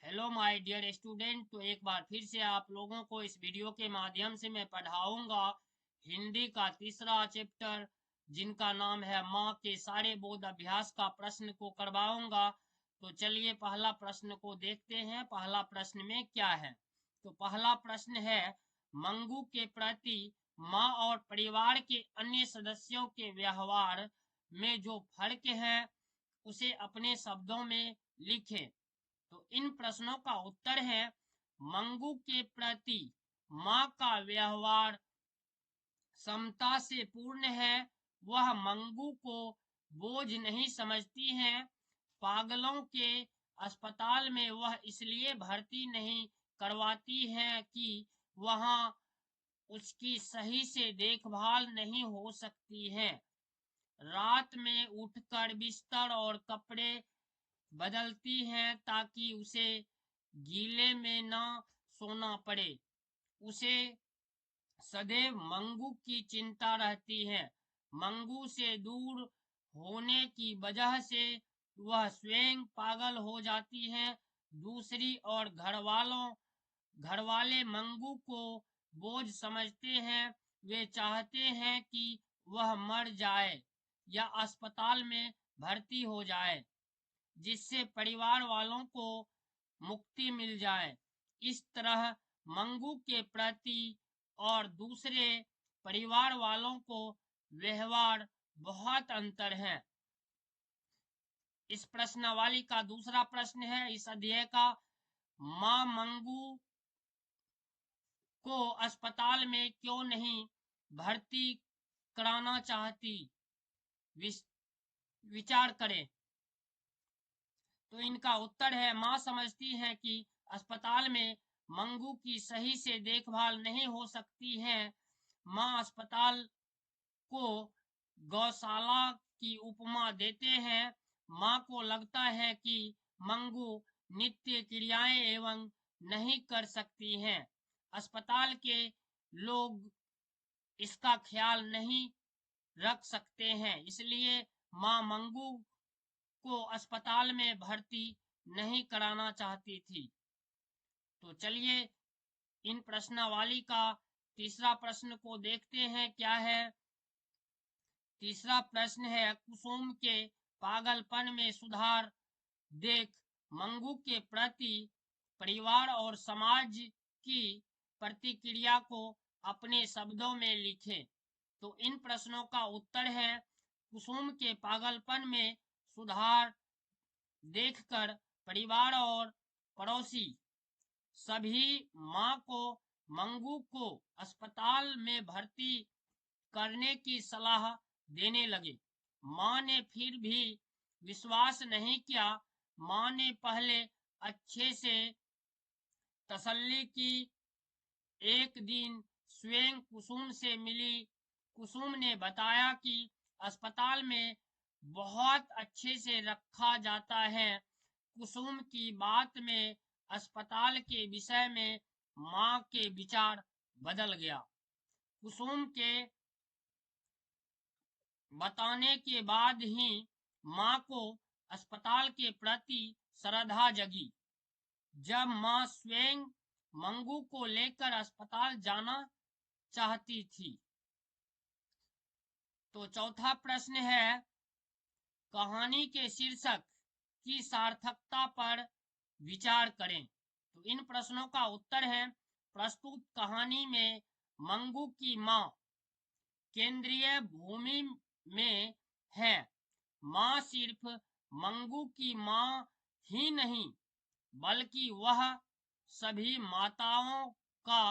Hello my dear student. तो एक बार फिर से आप लोगों को इस वीडियो के माध्यम से मैं पढ़ाऊंगा हिंदी का तीसरा चैप्टर, जिनका नाम है माँ के सारे बोध अभ्यास का प्रश्न को करवाऊंगा। तो चलिए पहला प्रश्न को देखते हैं। पहला प्रश्न में क्या है? तो पहला प्रश्न है, मंगू के प्रति माँ और परिवार के अन्य सदस्यों के व्यवहार में जो फर्क है उसे अपने शब्दों में लिखें। तो इन प्रश्नों का उत्तर है, मंगू के प्रति माँ का व्यवहार समता से पूर्ण है। वह मंगू को बोझ नहीं समझती है। पागलों के अस्पताल में वह इसलिए भर्ती नहीं करवाती है कि वहां उसकी सही से देखभाल नहीं हो सकती है। रात में उठकर बिस्तर और कपड़े बदलती हैं ताकि उसे गीले में न सोना पड़े। उसे सदैव मंगू की चिंता रहती है। मंगू से दूर होने की वजह से वह स्वयं पागल हो जाती है। दूसरी ओर घर वाले मंगू को बोझ समझते हैं। वे चाहते हैं कि वह मर जाए या अस्पताल में भर्ती हो जाए, जिससे परिवार वालों को मुक्ति मिल जाए। इस तरह मंगू के प्रति और दूसरे परिवार वालों को व्यवहार बहुत अंतर है। इस प्रश्नावली का दूसरा प्रश्न है इस अध्याय का, मां मंगू को अस्पताल में क्यों नहीं भर्ती कराना चाहती? विचार करें। तो इनका उत्तर है, माँ समझती है कि अस्पताल में मंगू की सही से देखभाल नहीं हो सकती है। माँ अस्पताल को गौशाला की उपमा देते हैं। माँ को लगता है कि मंगू नित्य क्रियाएं एवं नहीं कर सकती हैं। अस्पताल के लोग इसका ख्याल नहीं रख सकते हैं, इसलिए माँ मंगू को अस्पताल में भर्ती नहीं कराना चाहती थी। तो चलिए इन प्रश्नावली का तीसरा प्रश्न को देखते हैं क्या है। तीसरा प्रश्न है, कुसुम के पागलपन में सुधार देख मंगू के प्रति परिवार और समाज की प्रतिक्रिया को अपने शब्दों में लिखे। तो इन प्रश्नों का उत्तर है, कुसुम के पागलपन में सुधार देखकर परिवार और पड़ोसी सभी माँ को मंगू को अस्पताल में भर्ती करने की सलाह देने लगे। माँ ने फिर भी विश्वास नहीं किया। माँ ने पहले अच्छे से तसल्ली की। एक दिन स्वयं कुसुम से मिली। कुसुम ने बताया कि अस्पताल में बहुत अच्छे से रखा जाता है। कुसुम की बात में अस्पताल के विषय में माँ के विचार बदल गया। कुसुम के बताने के बाद ही माँ को अस्पताल के प्रति श्रद्धा जगी। जब माँ स्वयं मंगू को लेकर अस्पताल जाना चाहती थी। तो चौथा प्रश्न है, कहानी के शीर्षक की सार्थकता पर विचार करें। तो इन प्रश्नों का उत्तर है, प्रस्तुत कहानी में मंगू की माँ केंद्रीय भूमि में है। माँ सिर्फ मंगू की माँ ही नहीं बल्कि वह सभी माताओं का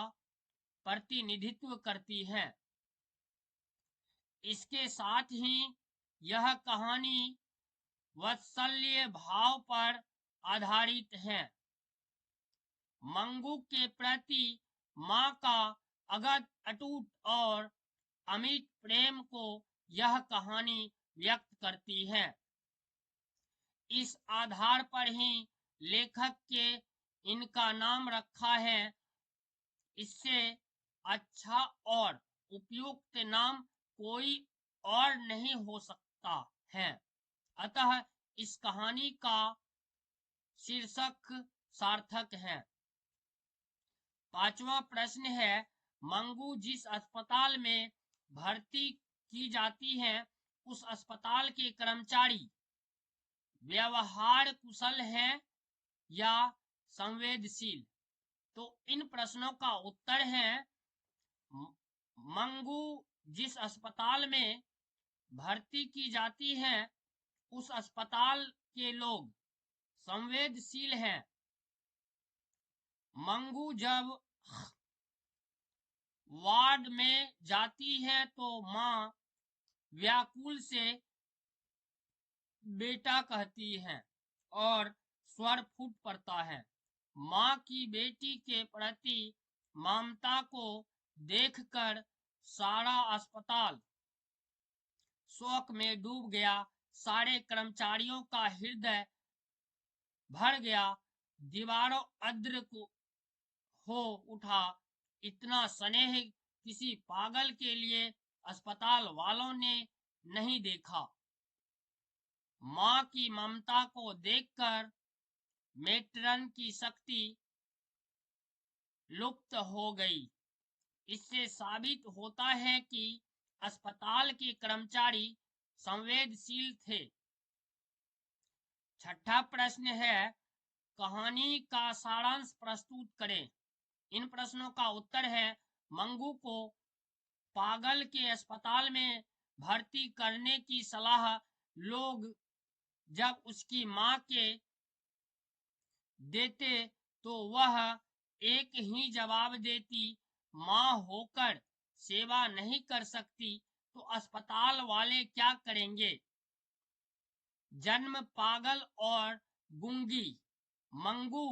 प्रतिनिधित्व करती है। इसके साथ ही यह कहानी वात्सल्य भाव पर आधारित है। मंगू के प्रति माँ का अटूट और अमिट प्रेम को यह कहानी व्यक्त करती है। इस आधार पर ही लेखक के इनका नाम रखा है। इससे अच्छा और उपयुक्त नाम कोई और नहीं हो सकता है। अतः इस कहानी का शीर्षक सार्थक हैं। पांचवा प्रश्न है, मंगू जिस अस्पताल में भर्ती की जाती है उस अस्पताल के कर्मचारी व्यवहार कुशल हैं या संवेदनशील। तो इन प्रश्नों का उत्तर है, मंगू जिस अस्पताल में भर्ती की जाती है उस अस्पताल के लोग संवेदनशील हैं। मंगू जब वार्ड में जाती है तो माँ व्याकुल से बेटा कहती है और स्वर फूट पड़ता है। माँ की बेटी के प्रति ममता को देखकर सारा अस्पताल शोक में डूब गया। सारे कर्मचारियों का हृदय भर गया, दीवारों अद्र हो उठा। इतना स्नेह किसी पागल के लिए अस्पताल वालों ने नहीं देखा। माँ की ममता को देखकर मेट्रन की शक्ति लुप्त हो गई। इससे साबित होता है कि अस्पताल के कर्मचारी संवेदनशील थे। छठा प्रश्न है, कहानी का सारांश प्रस्तुत करें। इन प्रश्नों का उत्तर है, मंगू को पागल के अस्पताल में भर्ती करने की सलाह लोग जब उसकी माँ के देते तो वह एक ही जवाब देती, माँ होकर सेवा नहीं कर सकती तो अस्पताल वाले क्या करेंगे। जन्म पागल और गूंगी मंगू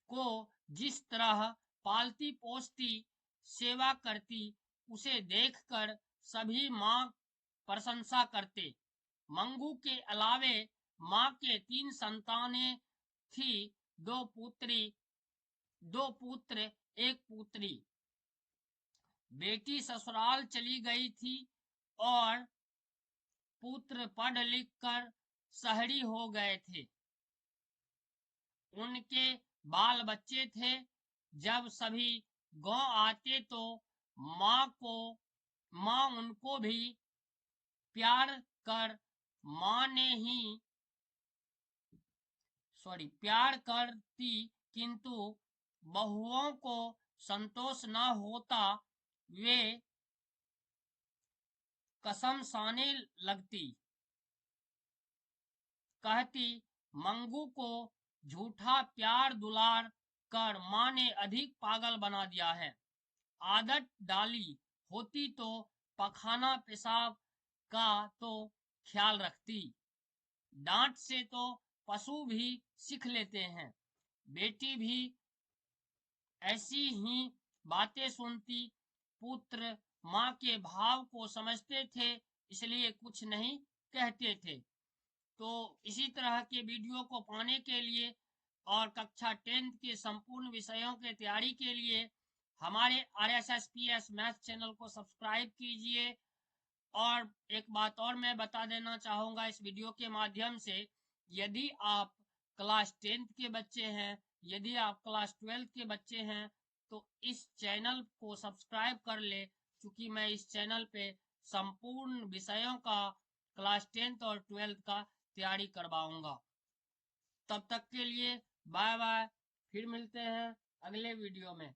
को जिस तरह पालती पोसती सेवा करती उसे देखकर सभी माँ प्रशंसा करते। मंगू के अलावे माँ के 3 संतानें थी, 2 पुत्र 1 पुत्री। बेटी ससुराल चली गई थी और पुत्र पढ़ लिख कर शहरी हो गए थे। उनके बाल बच्चे थे। जब सभी गांव आते तो माँ उनको भी प्यार करती, किंतु बहुओं को संतोष न होता। वे कसम खाने लगती, कहती मंगू को झूठा प्यार दुलार कर माँ ने अधिक पागल बना दिया है। आदत डाली होती तो पखाना पेशाब का तो ख्याल रखती। डांट से तो पशु भी सीख लेते हैं। बेटी भी ऐसी ही बातें सुनती। पुत्र माँ के भाव को समझते थे, इसलिए कुछ नहीं कहते थे। तो इसी तरह के वीडियो को पाने के लिए और कक्षा 10th के संपूर्ण विषयों के तैयारी के लिए हमारे RSSPS मैथ चैनल को सब्सक्राइब कीजिए। और एक बात और मैं बता देना चाहूँगा इस वीडियो के माध्यम से, यदि आप क्लास 10th के बच्चे हैं, यदि आप क्लास 12th के बच्चे हैं तो इस चैनल को सब्सक्राइब कर ले, क्योंकि मैं इस चैनल पे संपूर्ण विषयों का क्लास 10th और 12th का तैयारी करवाऊंगा। तब तक के लिए बाय बाय, फिर मिलते हैं अगले वीडियो में।